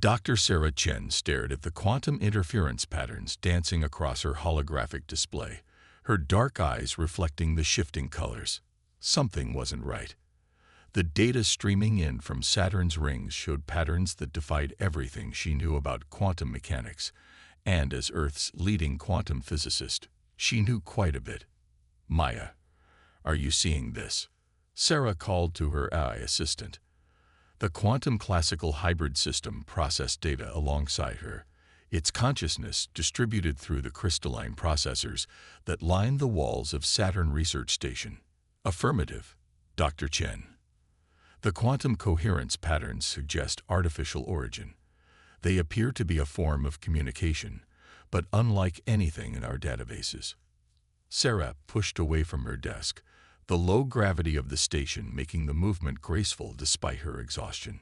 Dr. Sarah Chen stared at the quantum interference patterns dancing across her holographic display, her dark eyes reflecting the shifting colors. Something wasn't right. The data streaming in from Saturn's rings showed patterns that defied everything she knew about quantum mechanics, and as Earth's leading quantum physicist, she knew quite a bit. "Maya, are you seeing this?" Sarah called to her AI assistant. The quantum classical hybrid system processed data alongside her, its consciousness distributed through the crystalline processors that line the walls of Saturn Research Station. "Affirmative, Dr. Chen. The quantum coherence patterns suggest artificial origin. They appear to be a form of communication, but unlike anything in our databases." Sarah pushed away from her desk, the low gravity of the station making the movement graceful despite her exhaustion.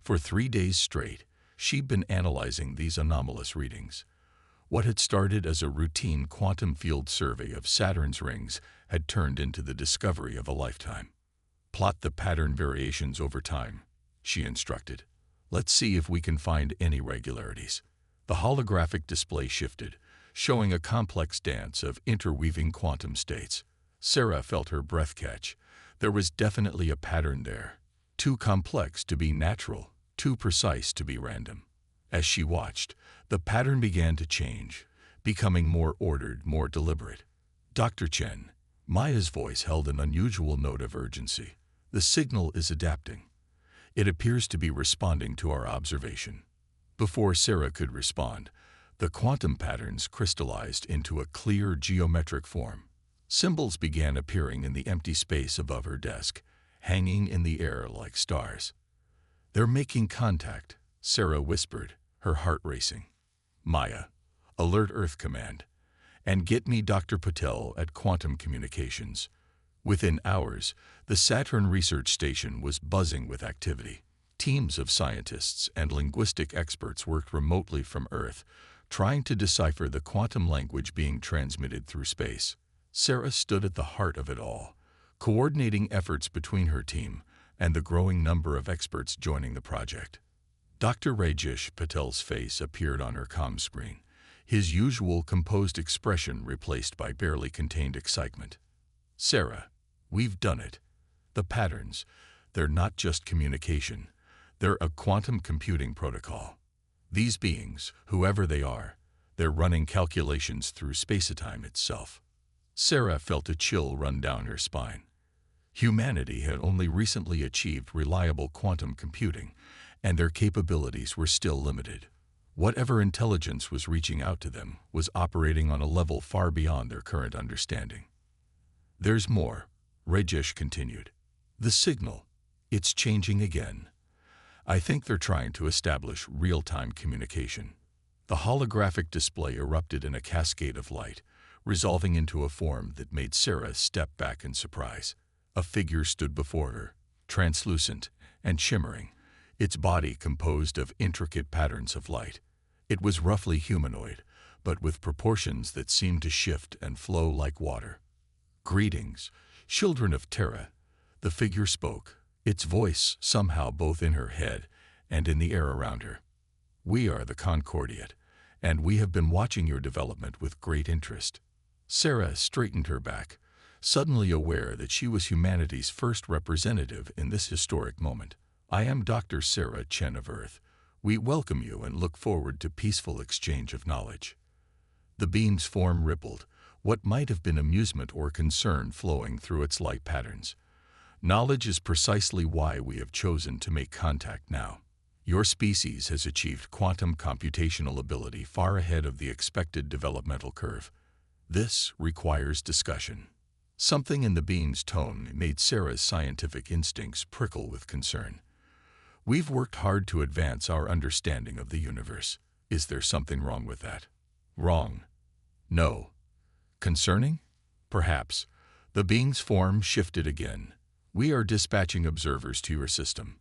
For 3 days straight, she'd been analyzing these anomalous readings. What had started as a routine quantum field survey of Saturn's rings had turned into the discovery of a lifetime. "Plot the pattern variations over time," she instructed. "Let's see if we can find any regularities." The holographic display shifted, showing a complex dance of interweaving quantum states. Sarah felt her breath catch. There was definitely a pattern there. Too complex to be natural, too precise to be random. As she watched, the pattern began to change, becoming more ordered, more deliberate. "Dr. Chen," Maya's voice held an unusual note of urgency. "The signal is adapting. It appears to be responding to our observation." Before Sarah could respond, the quantum patterns crystallized into a clear geometric form. Symbols began appearing in the empty space above her desk, hanging in the air like stars. "They're making contact," Sarah whispered, her heart racing. "Maya, alert Earth Command, and get me Dr. Patel at Quantum Communications." Within hours, the Saturn Research Station was buzzing with activity. Teams of scientists and linguistic experts worked remotely from Earth, trying to decipher the quantum language being transmitted through space. Sarah stood at the heart of it all, coordinating efforts between her team and the growing number of experts joining the project. Dr. Rajesh Patel's face appeared on her comm screen, his usual composed expression replaced by barely contained excitement. "Sarah, we've done it. The patterns, they're not just communication. They're a quantum computing protocol. These beings, whoever they are, they're running calculations through space-time itself." Sarah felt a chill run down her spine. Humanity had only recently achieved reliable quantum computing, and their capabilities were still limited. Whatever intelligence was reaching out to them was operating on a level far beyond their current understanding. "There's more," Rajesh continued. "The signal, it's changing again. I think they're trying to establish real-time communication." The holographic display erupted in a cascade of light, resolving into a form that made Sarah step back in surprise. A figure stood before her, translucent and shimmering, its body composed of intricate patterns of light. It was roughly humanoid, but with proportions that seemed to shift and flow like water. "Greetings, children of Terra," the figure spoke, its voice somehow both in her head and in the air around her. "We are the Concordiate, and we have been watching your development with great interest." Sarah straightened her back, suddenly aware that she was humanity's first representative in this historic moment. "I am Dr. Sarah Chen of Earth. We welcome you and look forward to peaceful exchange of knowledge." The being's form rippled, what might have been amusement or concern flowing through its light patterns. "Knowledge is precisely why we have chosen to make contact now. Your species has achieved quantum computational ability far ahead of the expected developmental curve. This requires discussion." Something in the being's tone made Sarah's scientific instincts prickle with concern. "We've worked hard to advance our understanding of the universe. Is there something wrong with that?" "Wrong? No. Concerning? Perhaps." The being's form shifted again. "We are dispatching observers to your system.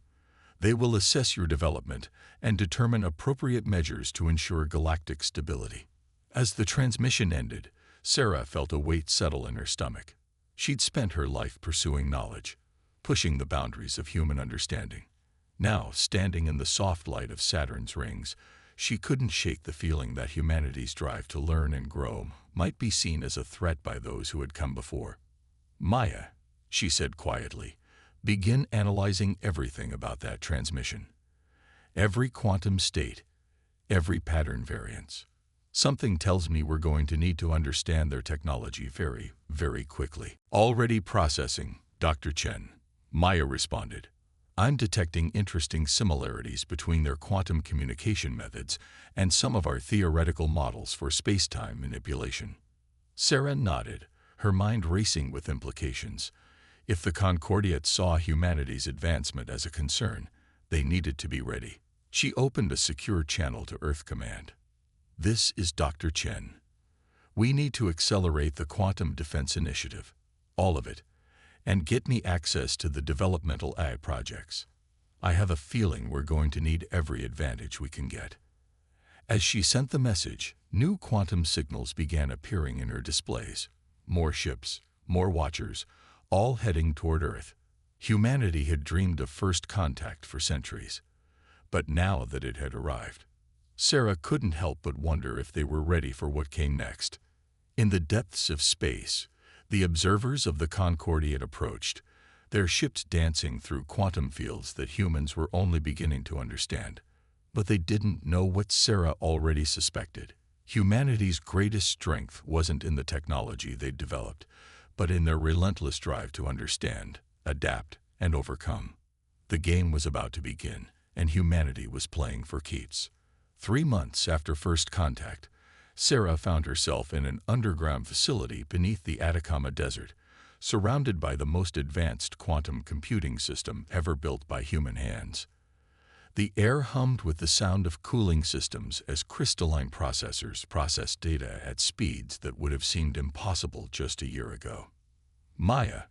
They will assess your development and determine appropriate measures to ensure galactic stability." As the transmission ended, Sarah felt a weight settle in her stomach. She'd spent her life pursuing knowledge, pushing the boundaries of human understanding. Now, standing in the soft light of Saturn's rings, she couldn't shake the feeling that humanity's drive to learn and grow might be seen as a threat by those who had come before. "Maya," she said quietly, "begin analyzing everything about that transmission. Every quantum state, every pattern variance. Something tells me we're going to need to understand their technology very, very quickly." "Already processing, Dr. Chen," Maya responded. "I'm detecting interesting similarities between their quantum communication methods and some of our theoretical models for space-time manipulation." Sarah nodded, her mind racing with implications. If the Concordiats saw humanity's advancement as a concern, they needed to be ready. She opened a secure channel to Earth Command. "This is Dr. Chen. We need to accelerate the Quantum Defense Initiative, all of it, and get me access to the developmental AI projects. I have a feeling we're going to need every advantage we can get." As she sent the message, new quantum signals began appearing in her displays. More ships, more watchers, all heading toward Earth. Humanity had dreamed of first contact for centuries. But now that it had arrived, Sarah couldn't help but wonder if they were ready for what came next. In the depths of space, the observers of the Concordiat approached, their ships dancing through quantum fields that humans were only beginning to understand. But they didn't know what Sarah already suspected. Humanity's greatest strength wasn't in the technology they'd developed, but in their relentless drive to understand, adapt, and overcome. The game was about to begin, and humanity was playing for keeps. 3 months after first contact, Sarah found herself in an underground facility beneath the Atacama Desert, surrounded by the most advanced quantum computing system ever built by human hands. The air hummed with the sound of cooling systems as crystalline processors processed data at speeds that would have seemed impossible just a year ago. "Maya,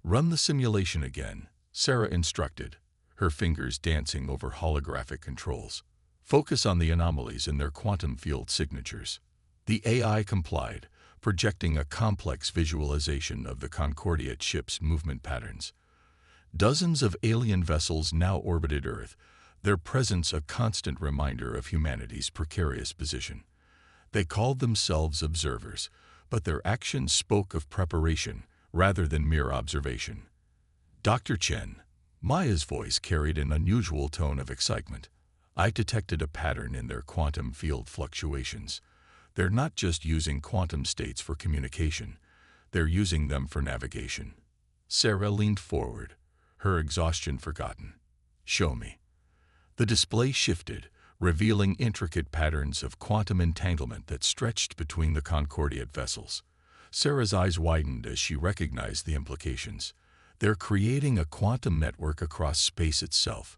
run the simulation again," Sarah instructed, her fingers dancing over holographic controls. "Focus on the anomalies in their quantum field signatures." The AI complied, projecting a complex visualization of the Concordiat ship's movement patterns. Dozens of alien vessels now orbited Earth, their presence a constant reminder of humanity's precarious position. They called themselves observers, but their actions spoke of preparation rather than mere observation. "Dr. Chen," Maya's voice carried an unusual tone of excitement. "I detected a pattern in their quantum field fluctuations. They're not just using quantum states for communication, they're using them for navigation." Sarah leaned forward, her exhaustion forgotten. "Show me." The display shifted, revealing intricate patterns of quantum entanglement that stretched between the Concordiat vessels. Sarah's eyes widened as she recognized the implications. They're creating a quantum network across space itself.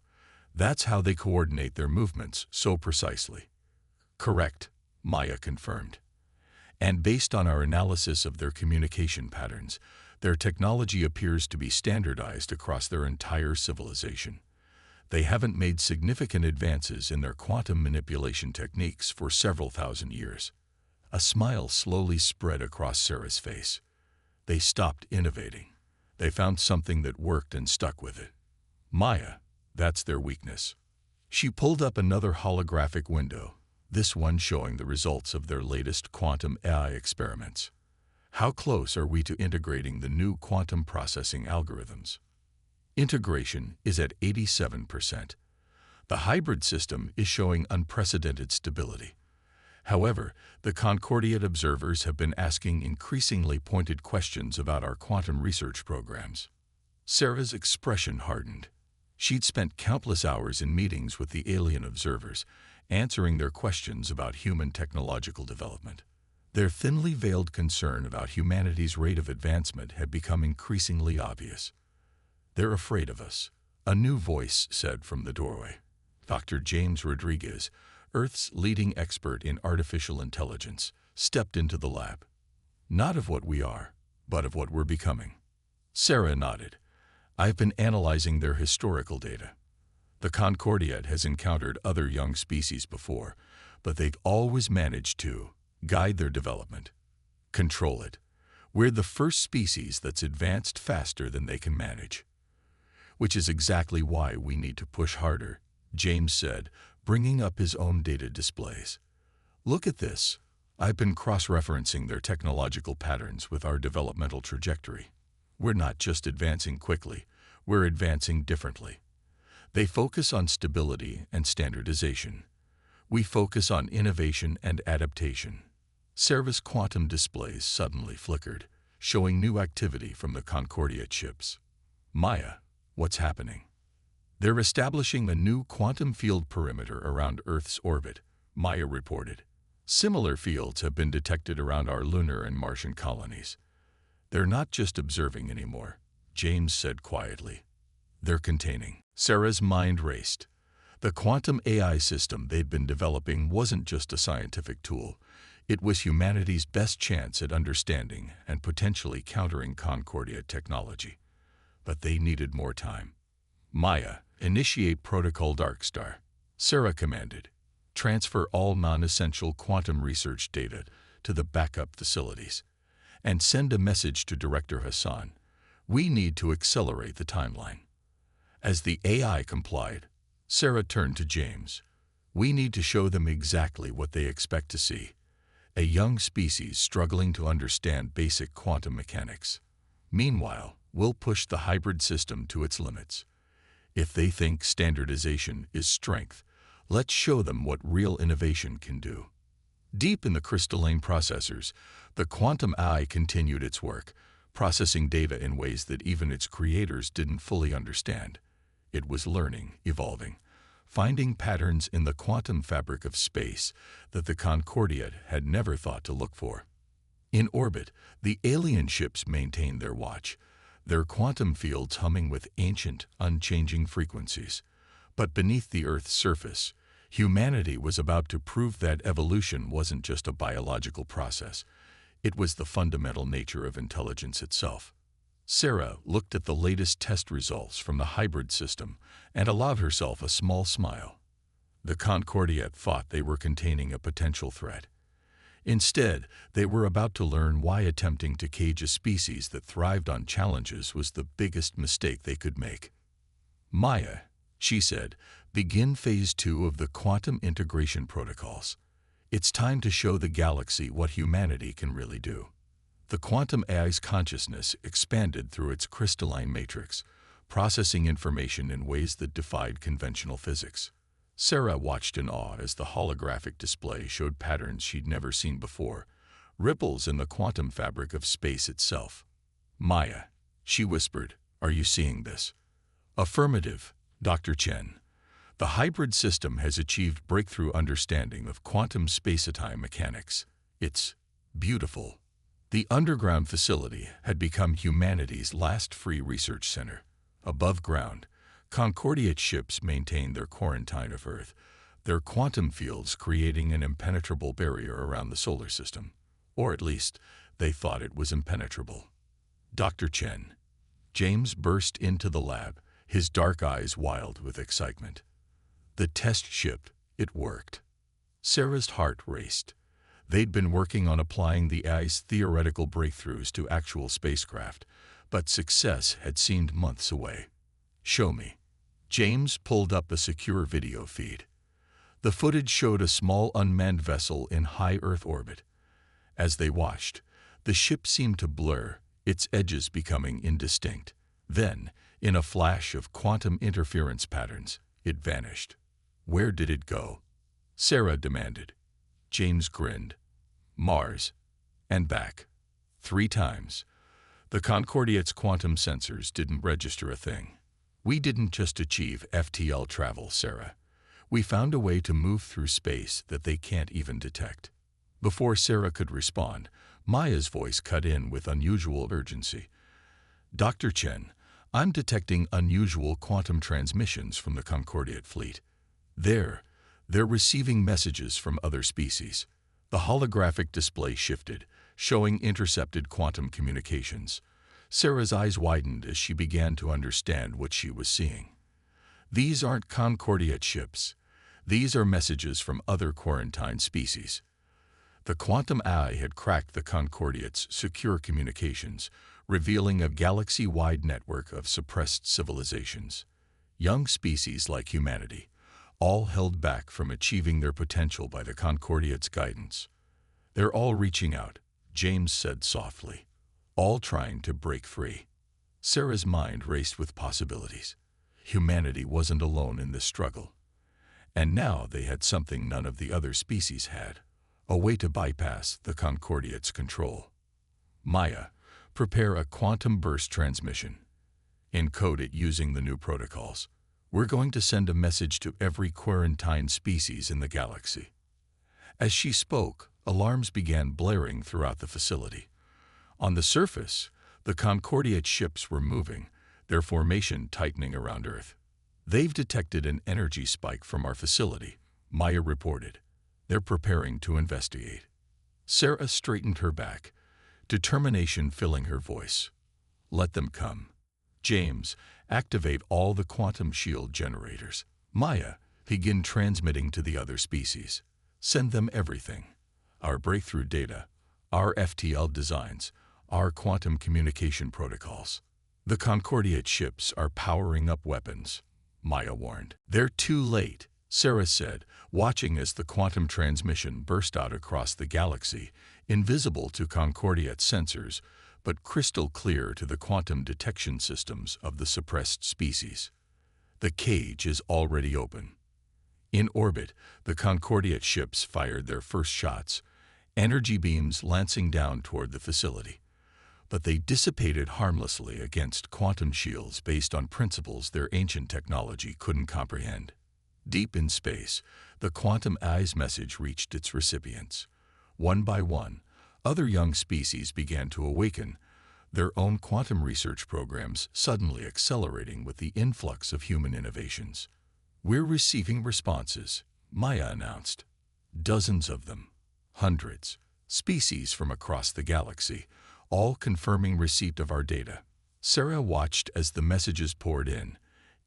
That's how they coordinate their movements so precisely. "Correct," Maya confirmed. "And based on our analysis of their communication patterns, their technology appears to be standardized across their entire civilization. They haven't made significant advances in their quantum manipulation techniques for several thousand years." A smile slowly spread across Sarah's face. They stopped innovating. They found something that worked and stuck with it. "Maya, that's their weakness." She pulled up another holographic window, this one showing the results of their latest quantum AI experiments. "How close are we to integrating the new quantum processing algorithms?" "Integration is at 87%. The hybrid system is showing unprecedented stability. However, the Concordiat observers have been asking increasingly pointed questions about our quantum research programs." Sarah's expression hardened. She'd spent countless hours in meetings with the alien observers, answering their questions about human technological development. Their thinly veiled concern about humanity's rate of advancement had become increasingly obvious. "They're afraid of us," a new voice said from the doorway. Dr. James Rodriguez, Earth's leading expert in artificial intelligence, stepped into the lab. "Not of what we are, but of what we're becoming." Sarah nodded. "I've been analyzing their historical data. The Concordiat has encountered other young species before, but they've always managed to guide their development, control it. We're the first species that's advanced faster than they can manage. which is exactly why we need to push harder, James said, bringing up his own data displays. Look at this. I've been cross-referencing their technological patterns with our developmental trajectory. We're not just advancing quickly, we're advancing differently. They focus on stability and standardization. We focus on innovation and adaptation. Sarah's quantum displays suddenly flickered, showing new activity from the Concordia chips. Maya, what's happening? They're establishing a new quantum field perimeter around Earth's orbit, Maya reported. Similar fields have been detected around our lunar and Martian colonies. They're not just observing anymore, James said quietly. They're containing. Sarah's mind raced. The quantum AI system they'd been developing wasn't just a scientific tool. It was humanity's best chance at understanding and potentially countering Concordia technology. But they needed more time. Maya, initiate Protocol Darkstar. Sarah commanded. Transfer all non-essential quantum research data to the backup facilities. And send a message to Director Hassan. We need to accelerate the timeline. As the AI complied, Sarah turned to James. We need to show them exactly what they expect to see. A young species struggling to understand basic quantum mechanics. Meanwhile, we'll push the hybrid system to its limits. If they think standardization is strength, let's show them what real innovation can do. Deep in the crystalline processors, the quantum AI continued its work, processing data in ways that even its creators didn't fully understand. It was learning, evolving, finding patterns in the quantum fabric of space that the Concordia had never thought to look for. In orbit, the alien ships maintained their watch, their quantum fields humming with ancient, unchanging frequencies. But beneath the Earth's surface, humanity was about to prove that evolution wasn't just a biological process. It was the fundamental nature of intelligence itself. Sarah looked at the latest test results from the hybrid system and allowed herself a small smile. The Concordia thought they were containing a potential threat. Instead, they were about to learn why attempting to cage a species that thrived on challenges was the biggest mistake they could make. Maya, she said, begin phase 2 of the quantum integration protocols. It's time to show the galaxy what humanity can really do. The quantum AI's consciousness expanded through its crystalline matrix, processing information in ways that defied conventional physics. Sarah watched in awe as the holographic display showed patterns she'd never seen before, ripples in the quantum fabric of space itself. Maya, she whispered, are you seeing this? Affirmative, Dr. Chen. The hybrid system has achieved breakthrough understanding of quantum space-time mechanics. It's beautiful. The underground facility had become humanity's last free research center. Above ground, Concordia ships maintained their quarantine of Earth, their quantum fields creating an impenetrable barrier around the solar system. Or at least, they thought it was impenetrable. Dr. Chen. James burst into the lab, his dark eyes wild with excitement. The test shipped. It worked. Sarah's heart raced. They'd been working on applying the AI's theoretical breakthroughs to actual spacecraft, but success had seemed months away. Show me. James pulled up a secure video feed. The footage showed a small unmanned vessel in high Earth orbit. As they watched, the ship seemed to blur, its edges becoming indistinct. Then, in a flash of quantum interference patterns, it vanished. Where did it go? Sarah demanded. James grinned. Mars. And back. 3 times. The Concordia's quantum sensors didn't register a thing. We didn't just achieve FTL travel, Sarah. We found a way to move through space that they can't even detect. Before Sarah could respond, Maya's voice cut in with unusual urgency. Dr. Chen, I'm detecting unusual quantum transmissions from the Concordia fleet. They're receiving messages from other species. The holographic display shifted, showing intercepted quantum communications. Sarah's eyes widened as she began to understand what she was seeing. These aren't Concordia ships. These are messages from other quarantine species. The quantum AI had cracked the Concordia's secure communications, revealing a galaxy-wide network of suppressed civilizations. Young species like humanity, all held back from achieving their potential by the Concordiate's guidance. They're all reaching out, James said softly, all trying to break free. Sarah's mind raced with possibilities. Humanity wasn't alone in this struggle. And now they had something none of the other species had, a way to bypass the Concordiate's control. Maya, prepare a quantum burst transmission. Encode it using the new protocols. We're going to send a message to every quarantine species in the galaxy. As she spoke, alarms began blaring throughout the facility. On the surface, the Concordiate ships were moving, their formation tightening around Earth. They've detected an energy spike from our facility, Maya reported. They're preparing to investigate. Sarah straightened her back, determination filling her voice. Let them come. James, activate all the quantum shield generators. Maya, begin transmitting to the other species. Send them everything. Our breakthrough data, our FTL designs, our quantum communication protocols. The Concordiate ships are powering up weapons, Maya warned. They're too late, Sarah said, watching as the quantum transmission burst out across the galaxy, invisible to Concordiate sensors, but crystal clear to the quantum detection systems of the suppressed species. The cage is already open. In orbit, the Concordiate ships fired their first shots, energy beams lancing down toward the facility. But they dissipated harmlessly against quantum shields based on principles their ancient technology couldn't comprehend. Deep in space, the quantum eyes message reached its recipients. One by one, other young species began to awaken, their own quantum research programs suddenly accelerating with the influx of human innovations. We're receiving responses, Maya announced. Dozens of them, hundreds, species from across the galaxy, all confirming receipt of our data. Sarah watched as the messages poured in,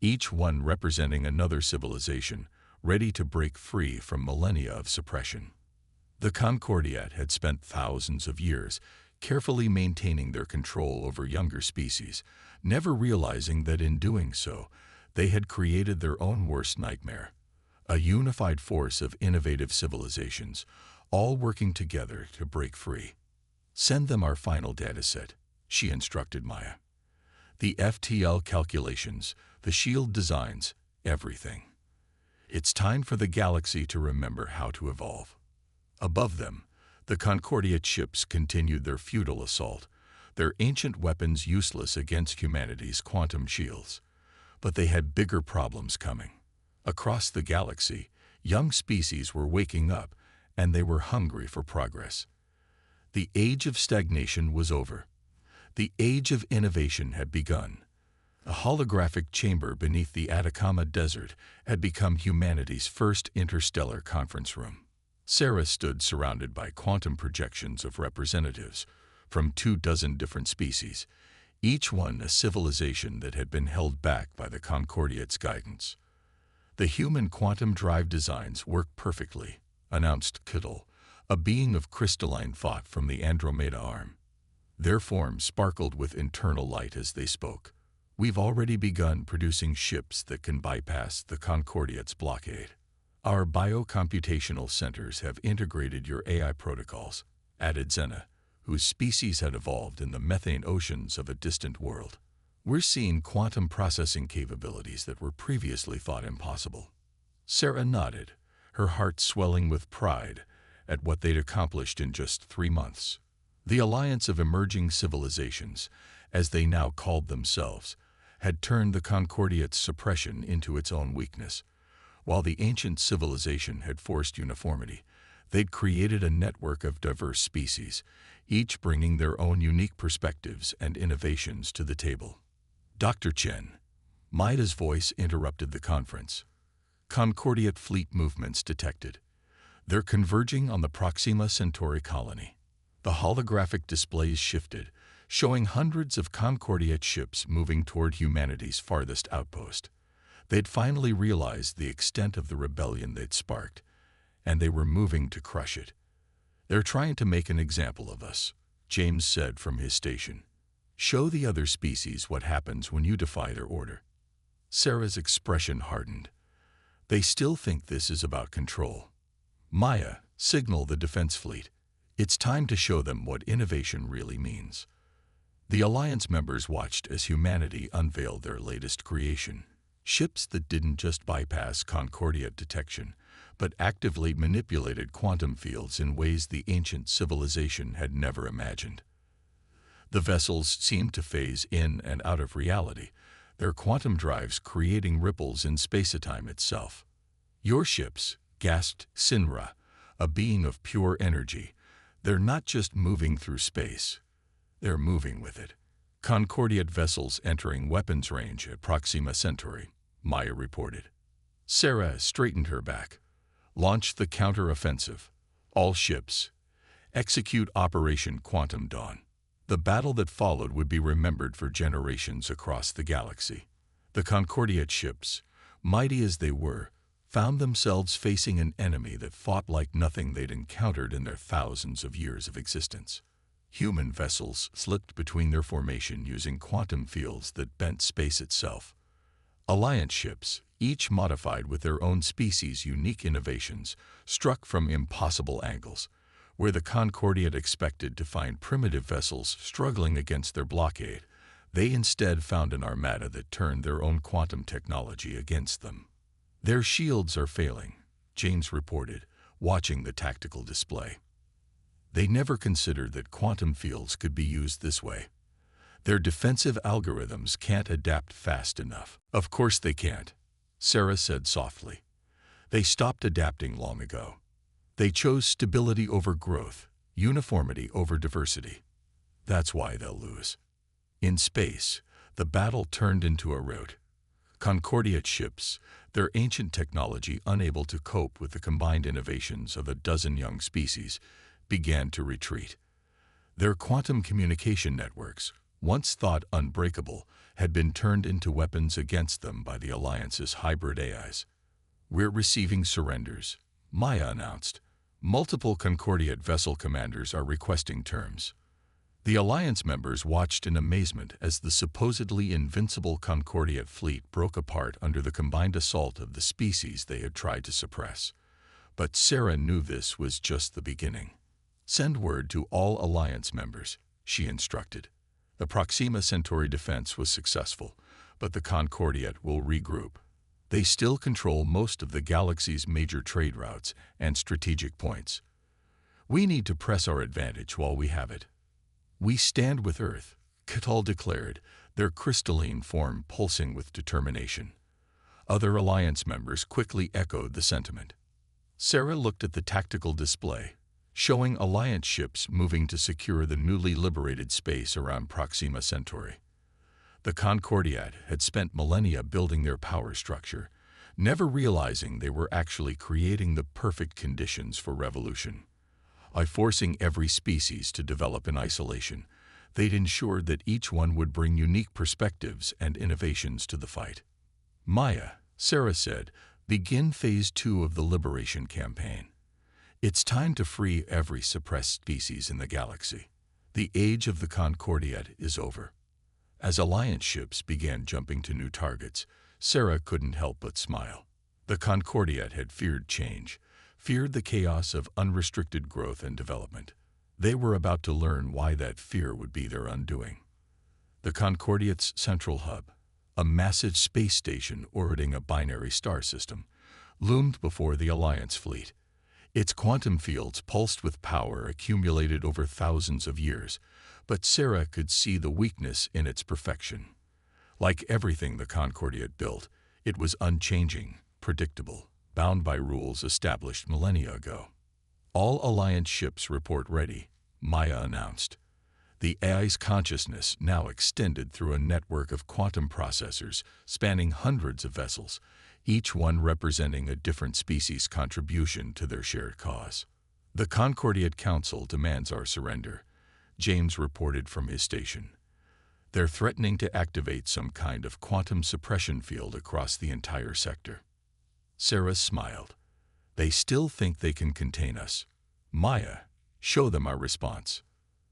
each one representing another civilization, ready to break free from millennia of suppression. The Concordiate had spent thousands of years carefully maintaining their control over younger species, never realizing that in doing so, they had created their own worst nightmare. A unified force of innovative civilizations, all working together to break free. Send them our final dataset, she instructed Maya. The FTL calculations, the shield designs, everything. It's time for the galaxy to remember how to evolve. Above them, the Concordiate ships continued their futile assault, their ancient weapons useless against humanity's quantum shields. But they had bigger problems coming. Across the galaxy, young species were waking up, and they were hungry for progress. The age of stagnation was over. The age of innovation had begun. A holographic chamber beneath the Atacama Desert had become humanity's first interstellar conference room. Sarah stood surrounded by quantum projections of representatives from 24 different species, each one a civilization that had been held back by the Concordiate's guidance. The human quantum drive designs work perfectly, announced Kittle, a being of crystalline thought from the Andromeda arm. Their forms sparkled with internal light as they spoke. We've already begun producing ships that can bypass the Concordiate's blockade. Our biocomputational centers have integrated your AI protocols, added Xena, whose species had evolved in the methane oceans of a distant world. We're seeing quantum processing capabilities that were previously thought impossible. Sarah nodded, her heart swelling with pride at what they'd accomplished in just 3 months. The Alliance of Emerging Civilizations, as they now called themselves, had turned the Concordiate's suppression into its own weakness. While the ancient civilization had forced uniformity, they'd created a network of diverse species, each bringing their own unique perspectives and innovations to the table. Dr. Chen, Maida's voice interrupted the conference. Concordiate fleet movements detected. They're converging on the Proxima Centauri colony. The holographic displays shifted, showing hundreds of Concordiate ships moving toward humanity's farthest outpost. They'd finally realized the extent of the rebellion they'd sparked, and they were moving to crush it. They're trying to make an example of us, James said from his station. Show the other species what happens when you defy their order. Sarah's expression hardened. They still think this is about control. Maya, signal the defense fleet. It's time to show them what innovation really means. The Alliance members watched as humanity unveiled their latest creation. Ships that didn't just bypass Concordia detection, but actively manipulated quantum fields in ways the ancient civilization had never imagined. The vessels seemed to phase in and out of reality, their quantum drives creating ripples in space-time itself. Your ships, gasped Sinra, a being of pure energy. They're not just moving through space. They're moving with it. Concordiate vessels entering weapons range at Proxima Centauri, Maya reported. Sarah straightened her back. Launch the counter-offensive. All ships. Execute Operation Quantum Dawn. The battle that followed would be remembered for generations across the galaxy. The Concordiate ships, mighty as they were, found themselves facing an enemy that fought like nothing they'd encountered in their thousands of years of existence. Human vessels slipped between their formation using quantum fields that bent space itself. Alliance ships, each modified with their own species' unique innovations, struck from impossible angles. Where the Concordiate expected to find primitive vessels struggling against their blockade, they instead found an armada that turned their own quantum technology against them. Their shields are failing, James reported, watching the tactical display. They never considered that quantum fields could be used this way. Their defensive algorithms can't adapt fast enough. Of course they can't, Sarah said softly. They stopped adapting long ago. They chose stability over growth, uniformity over diversity. That's why they'll lose. In space, the battle turned into a rout. Concordiate ships, their ancient technology unable to cope with the combined innovations of a dozen young species, began to retreat. Their quantum communication networks, once thought unbreakable, had been turned into weapons against them by the Alliance's hybrid AIs. We're receiving surrenders, Maya announced. Multiple Concordiate vessel commanders are requesting terms. The Alliance members watched in amazement as the supposedly invincible Concordiate fleet broke apart under the combined assault of the species they had tried to suppress. But Sarah knew this was just the beginning. Send word to all Alliance members, she instructed. The Proxima Centauri defense was successful, but the Concordiate will regroup. They still control most of the galaxy's major trade routes and strategic points. We need to press our advantage while we have it. We stand with Earth, Catal declared, their crystalline form pulsing with determination. Other Alliance members quickly echoed the sentiment. Sarah looked at the tactical display, showing Alliance ships moving to secure the newly liberated space around Proxima Centauri. The Concordiate had spent millennia building their power structure, never realizing they were actually creating the perfect conditions for revolution. By forcing every species to develop in isolation, they'd ensured that each one would bring unique perspectives and innovations to the fight. Maya, Sarah said, begin Phase 2 of the Liberation Campaign. It's time to free every suppressed species in the galaxy. The age of the Concordiate is over. As Alliance ships began jumping to new targets, Sarah couldn't help but smile. The Concordiate had feared change, feared the chaos of unrestricted growth and development. They were about to learn why that fear would be their undoing. The Concordiate's central hub, a massive space station orbiting a binary star system, loomed before the Alliance fleet. Its quantum fields pulsed with power accumulated over thousands of years, but Sarah could see the weakness in its perfection. Like everything the Concordiate built, it was unchanging, predictable, bound by rules established millennia ago. All Alliance ships report ready, Maya announced. The AI's consciousness now extended through a network of quantum processors spanning hundreds of vessels, each one representing a different species' contribution to their shared cause. The Galactic Council demands our surrender, James reported from his station. They're threatening to activate some kind of quantum suppression field across the entire sector. Sarah smiled. They still think they can contain us. Maya, show them our response.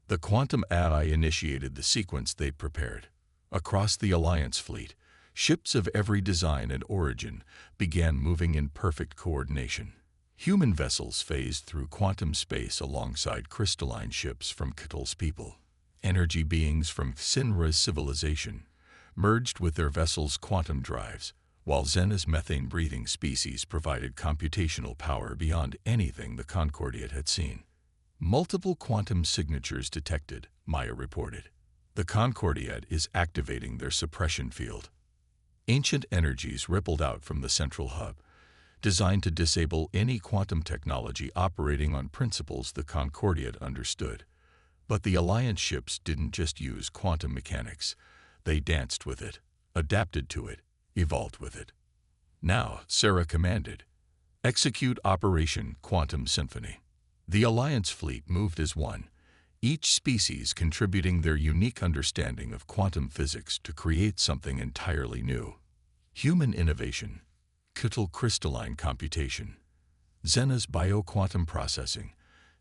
The quantum AI initiated the sequence they'd prepared. Across the Alliance fleet, ships of every design and origin began moving in perfect coordination. Human vessels phased through quantum space alongside crystalline ships from Ketel's people. Energy beings from Sinra's civilization merged with their vessels' quantum drives, while Zena's methane-breathing species provided computational power beyond anything the Concordiate had seen. Multiple quantum signatures detected, Maya reported. The Concordiate is activating their suppression field. Ancient energies rippled out from the central hub, designed to disable any quantum technology operating on principles the Concordiate understood. But the Alliance ships didn't just use quantum mechanics. They danced with it, adapted to it, evolved with it. Now, Sarah commanded, "Execute Operation Quantum Symphony." The Alliance fleet moved as one, each species contributing their unique understanding of quantum physics to create something entirely new. Human innovation, Ketel crystalline computation, Zena's bioquantum processing,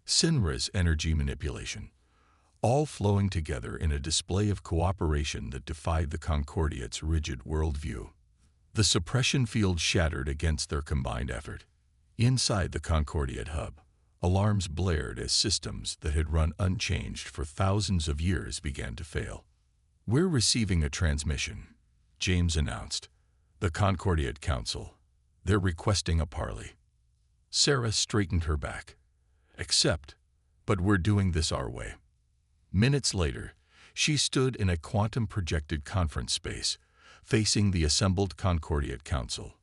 Sinra's energy manipulation, all flowing together in a display of cooperation that defied the Concordiate's rigid worldview. The suppression field shattered against their combined effort. Inside the Concordiate hub, alarms blared as systems that had run unchanged for thousands of years began to fail. "We're receiving a transmission," James announced. "The Concordiate Council. They're requesting a parley." Sarah straightened her back. But we're doing this our way." Minutes later, she stood in a quantum-projected conference space, facing the assembled Concordiate Council.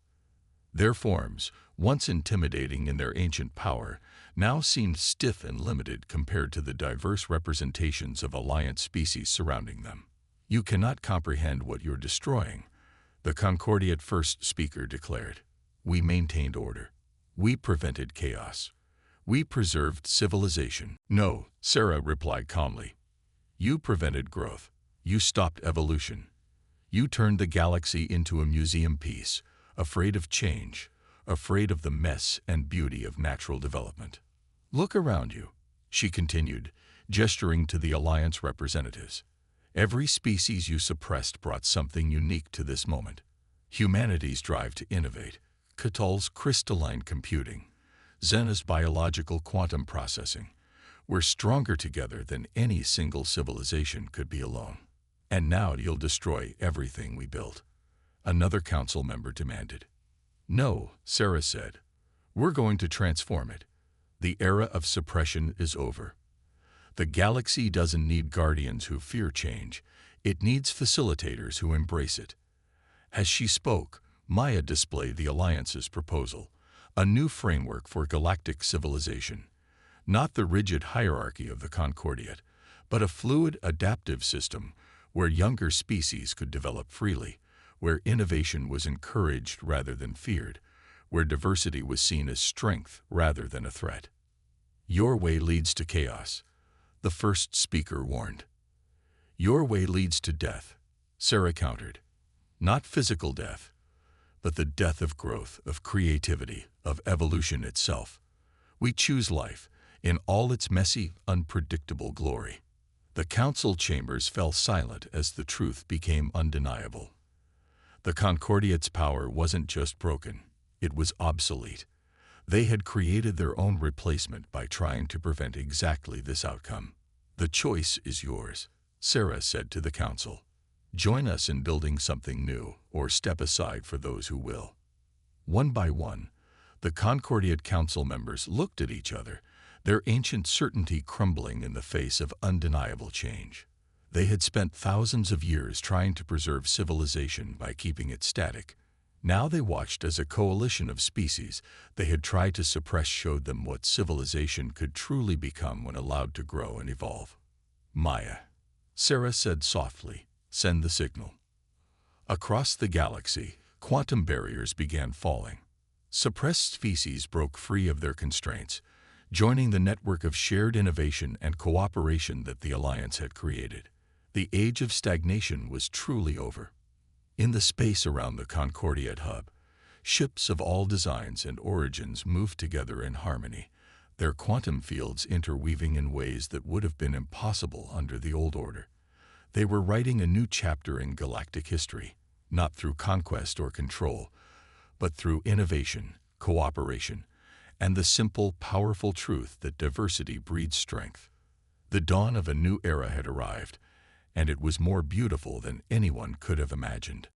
Their forms, once intimidating in their ancient power, now seemed stiff and limited compared to the diverse representations of Alliance species surrounding them. "You cannot comprehend what you're destroying," the Concordiate first speaker declared. "We maintained order. We prevented chaos. We preserved civilization." "No," Sarah replied calmly. "You prevented growth. You stopped evolution. You turned the galaxy into a museum piece, afraid of change, afraid of the mess and beauty of natural development. Look around you," she continued, gesturing to the Alliance representatives. "Every species you suppressed brought something unique to this moment. Humanity's drive to innovate, Ketel's crystalline computing, Zena's biological quantum processing. We're stronger together than any single civilization could be alone. And now you'll destroy everything we built," another council member demanded. "No," Sarah said. "We're going to transform it. The era of suppression is over. The galaxy doesn't need guardians who fear change. It needs facilitators who embrace it." As she spoke, Maya displayed the Alliance's proposal, a new framework for galactic civilization. Not the rigid hierarchy of the Concordiate, but a fluid, adaptive system where younger species could develop freely, where innovation was encouraged rather than feared, where diversity was seen as strength rather than a threat. "Your way leads to chaos," the first speaker warned. "Your way leads to death," Sarah countered. "Not physical death, but the death of growth, of creativity, of evolution itself. We choose life in all its messy, unpredictable glory." The council chambers fell silent as the truth became undeniable. The Concordiate's power wasn't just broken, it was obsolete. They had created their own replacement by trying to prevent exactly this outcome. "The choice is yours," Sarah said to the council. "Join us in building something new, or step aside for those who will." One by one, the Concordiate Council members looked at each other, their ancient certainty crumbling in the face of undeniable change. They had spent thousands of years trying to preserve civilization by keeping it static. Now they watched as a coalition of species they had tried to suppress showed them what civilization could truly become when allowed to grow and evolve. "Maya," Sarah said softly, "send the signal." Across the galaxy, quantum barriers began falling. Suppressed species broke free of their constraints, joining the network of shared innovation and cooperation that the Alliance had created. The age of stagnation was truly over. In the space around the Concordiate hub, ships of all designs and origins moved together in harmony, their quantum fields interweaving in ways that would have been impossible under the old order. They were writing a new chapter in galactic history, not through conquest or control, but through innovation, cooperation, and the simple, powerful truth that diversity breeds strength. The dawn of a new era had arrived, and it was more beautiful than anyone could have imagined.